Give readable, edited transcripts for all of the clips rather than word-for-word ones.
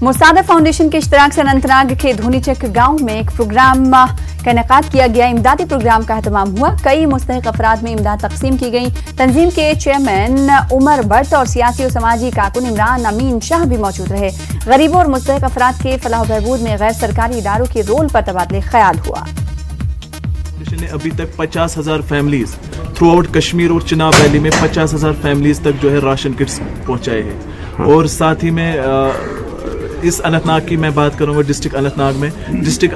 मुसादा foundation के इश्तराक से अनंतनाग के धोनीचक गांव में एक प्रोग्राम का इनेकाद किया गया। इमदादी प्रोग्राम का एहतमाम हुआ। कई मुस्तहिक अफराद में इमदाद तकसीम की गई। तंजीम के चेयरमैन उमर भट्ट और सियासी और समाजी कारकुन इमरान अमीन शाह भी मौजूद रहे। गरीबों और मुस्तहिक अफराद के फलाह बहबूद में गैर सरकारी इदारों के रोल पर तबादले ख्याल हुआ। ने अभी तक 50,000 फैमिलीज थ्रू आउट कश्मीर और चिनाब वैली में 50,000 फैमिलीज तक जो है राशन किट्स पहुंचाए हैं। और साथ ही में इस अनंतनाग की मैं बात करूंगा, डिस्ट्रिक्ट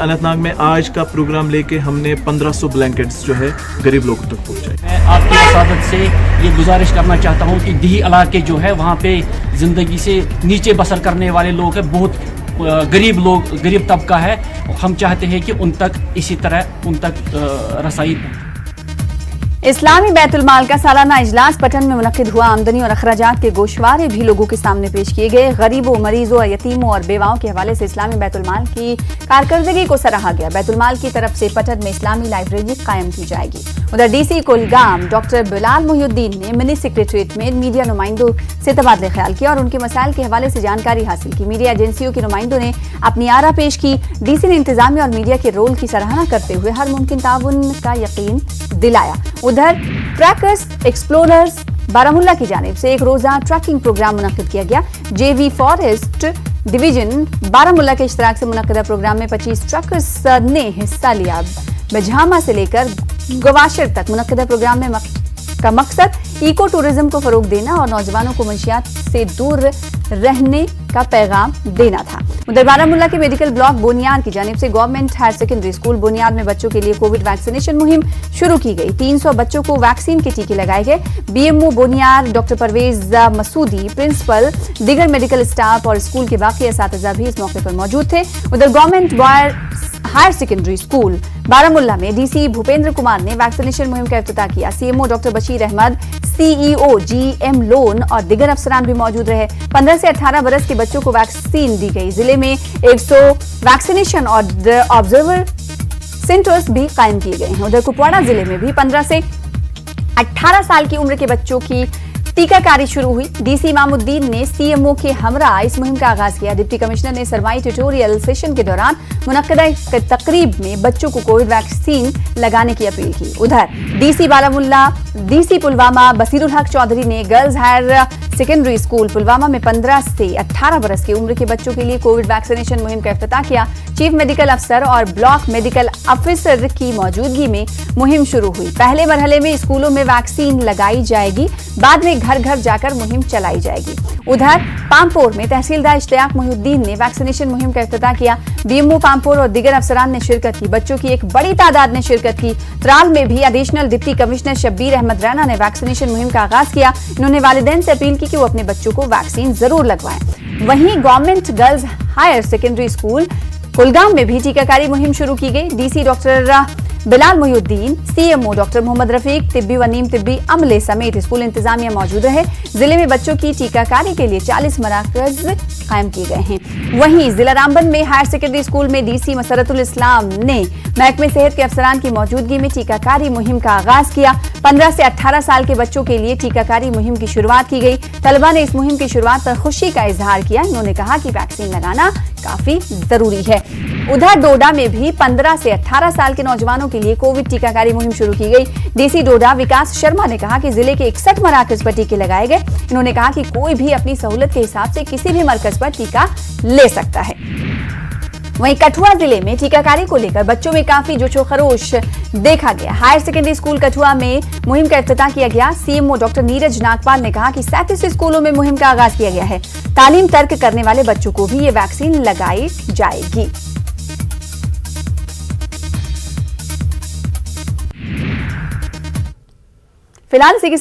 अनंतनाग में आज का प्रोग्राम लेके हमने 1500 ब्लैंकेट्स जो है गरीब लोगों तक पहुंचाए। मैं आपकी वसादत से ये गुजारिश करना चाहता हूँ कि दही इलाके जो है वहाँ पे ज़िंदगी से नीचे बसर करने वाले लोग हैं, बहुत गरीब लोग, गरीब तबका है। हम चाहते हैं कि उन तक इसी तरह उन तक रसाई। इस्लामी बैतुल माल का सालाना इजलास पटन में मुनक्किद हुआ। आमदनी और अखराजात के गोशवारे भी लोगों के सामने पेश किए गए। गरीबों, मरीजों, यतीमों और बेवाओं के हवाले से इस्लामी बैतुल माल की कारकर्दगी को सराहा गया। बैतुल माल की तरफ से पटन में इस्लामी लाइब्रेरी कायम की जाएगी। उधर डीसी कुलगाम डॉक्टर बिलाल मोहिउद्दीन ने मिनी सेक्रेटरीट में मीडिया नुमाइंदों से तबादले ख्याल किया और उनके मसाइल के हवाले से जानकारी हासिल की। मीडिया एजेंसियों के नुमाइंदों ने अपनी आरा पेश की। डीसी ने इंतजामिया और मीडिया के रोल की सराहना करते हुए हर मुमकिन ताउन का यकीन दिलाया। उधर ट्रैकर्स एक्सप्लोरर्स बारामुल्ला की जानिब से एक रोजा ट्रैकिंग प्रोग्राम मुनक्किद किया गया। जेवी फॉरेस्ट डिवीजन बारामुल्ला के इश्तराक से मुनक्किदा प्रोग्राम में 25 ट्रैकर्स ने हिस्सा लिया। बझामा से लेकर गवाशर तक मुनक्किदा प्रोग्राम में का मकसद इको टूरिज्म को फरोग देना और नौजवानों को मंशियात से दूर रहने का पैगाम देना था। उधर बारामुल्ला के मेडिकल ब्लॉक बोनियाद की जानिब से गवर्नमेंट हायर सेकेंडरी स्कूल बोनियाद में बच्चों के लिए कोविड वैक्सीनेशन मुहिम शुरू की गई। 300 बच्चों को वैक्सीन के टीके लगाए गए। BMO बोनियाद doctor Parvez Masoodi, principal, दीगर मेडिकल स्टाफ और स्कूल के बाकी असातिज़ा भी इस मौके पर मौजूद थे। उधर government boys higher secondary school Baramulla में डीसी भूपेंद्र कुमार ने वैक्सीनेशन मुहिम का इफ्तिताह किया। CMO doctor Bashir Ahmad, CEO GM Lone और दीगर अफसरान भी मौजूद रहे। 15 से 18 बरस के बच्चों को वैक्सीन दी गई। जिले में 100 वैक्सीनेशन और ऑब्जर्वर सेंटर्स भी कायम किए गए हैं। उधर कुपवाड़ा जिले में भी 15 से 18 साल की उम्र के बच्चों की टीकाकारी शुरू हुई। डीसी इमामुद्दीन ने सीएमओ के हमरा इस मुहिम का आगाज किया। डिप्टी कमिश्नर ने सरमाई ट्यूटोरियल सेशन के दौरान मुनक्किदा तकरीब में बच्चों को कोविड वैक्सीन लगाने की अपील की। उधर डीसी बारामुल्ला, डीसी पुलवामा बसीरुल हक चौधरी ने girls higher secondary school Pulwama में 15 से 18 बरस की उम्र के बच्चों के लिए कोविड वैक्सीनेशन मुहिम का इफ्तिताह किया। चीफ मेडिकल अफसर और ब्लॉक मेडिकल ऑफिसर की मौजूदगी में मुहिम शुरू हुई। पहले मरहले में स्कूलों में वैक्सीन लगाई जाएगी, बाद में घर घर जाकर मुहिम चलाई जाएगी। उधर पामपोर में तहसीलदार इश्तियाक मोहिउद्दीन ने वैक्सीनेशन मुहिम का इफ्तिताह किया। बीएमओ पामपोर और दीगर अफसरान ने शिरकत की। बच्चों की एक बड़ी तादाद ने शिरकत की। त्राल में भी additional deputy commissioner Shabbir Ahmad Raina ने वैक्सीनेशन मुहिम का आगाज किया। इन्होंने वालिदैन से अपील की कि वो अपने बच्चों को वैक्सीन जरूर लगवाएं। वहीं government girls higher secondary school Kulgam में भी टीकाकारी मुहिम शुरू की गई। DC doctor Bilal Mohiuddin, CMO doctor Mohammad Rafiq, तिब्बी व नीम तिब्बी अमले समेत स्कूल इंतजामिया मौजूद रहे। जिले में बच्चों की टीकाकारी के लिए 40 मराकज कायम किए गए हैं। वहीं जिला रामबन में हायर सेकेंडरी स्कूल में डीसी मसरतुल इस्लाम ने महकमे सेहत के अफसरान की मौजूदगी में टीकाकारी मुहिम का आगाज किया। 15 से 18 साल के बच्चों के लिए टीकाकारी मुहिम की शुरुआत की गई। तलबा ने इस मुहिम की शुरुआत पर खुशी का इजहार किया। इन्होंने कहा कि वैक्सीन लगाना काफी जरूरी है। उधर डोडा में भी 15 से 18 साल के नौजवानों के लिए कोविड टीकाकारी मुहिम शुरू की गई। डीसी डोडा विकास शर्मा ने कहा कि जिले के 61 मराकज पर टीके लगाए गए। इन्होंने कहा कि कोई भी अपनी सहूलत के हिसाब से किसी भी मरकज पर टीका ले सकता है। वहीं कठुआ जिले में टीकाकारी को लेकर बच्चों में काफी जोशो खरोश देखा गया। हायर सेकेंडरी स्कूल कठुआ में मुहिम का इफ्तिताह किया गया। सीएमओ डॉक्टर नीरज नागपाल ने कहा कि 37 स्कूलों में मुहिम का आगाज किया गया है। तालीम तर्क करने वाले बच्चों को भी ये वैक्सीन लगाई जाएगी। फिलहाल